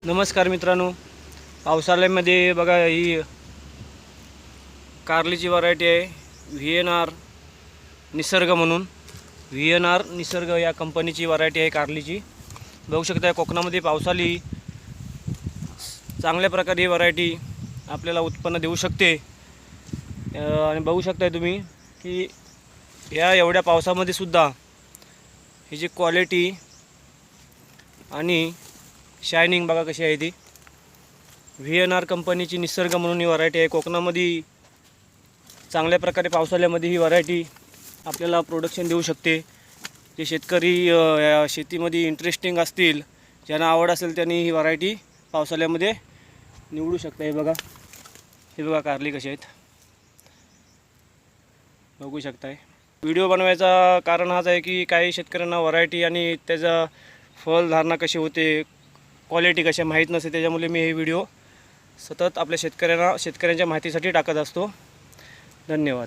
नमस्कार मित्रांनो, पावसाळ्यामध्ये बघा ही कारलीची व्हरायटी आहे VNR निसर्ग म्हणून. VNR निसर्ग या कंपनीची व्हरायटी आहे कारलीची. बघू शकता कोकणामध्ये पावसाळी चांगल्या प्रकारे ही व्हरायटी आपल्याला उत्पन्न देऊ शकते. आणि बघू शकता तुम्ही की या एवढ्या पावसामध्ये सुद्धा ही जी क्वालिटी आणि शायनिंग बघा कशी आहे ती. VNR कंपनीची निसर्ग म्हणून ही व्हरायटी आहे. कोकणामध्ये चांगल्या प्रकारे पावसाळ्यामध्ये ही व्हरायटी आपल्याला प्रोडक्शन देऊ शकते. जे शेतकरी या शेतीमध्ये इंटरेस्टिंग असतील, ज्यांना आवड असेल त्यांनी ही व्हरायटी पावसाळ्यामध्ये निवडू शकता. हे बघा कारली कशी आहेत बघू शकताय. व्हिडिओ बनवायचा कारण हाच आहे की काही शेतकऱ्यांना व्हरायटी आणि त्याचा फळधारणा कशी होते, क्वालिटी कशा माहीत नसते. त्याच्यामुळे मी हे व्हिडिओ सतत आपल्या शेतकऱ्यांच्या माहितीसाठी टाकत असतो. धन्यवाद.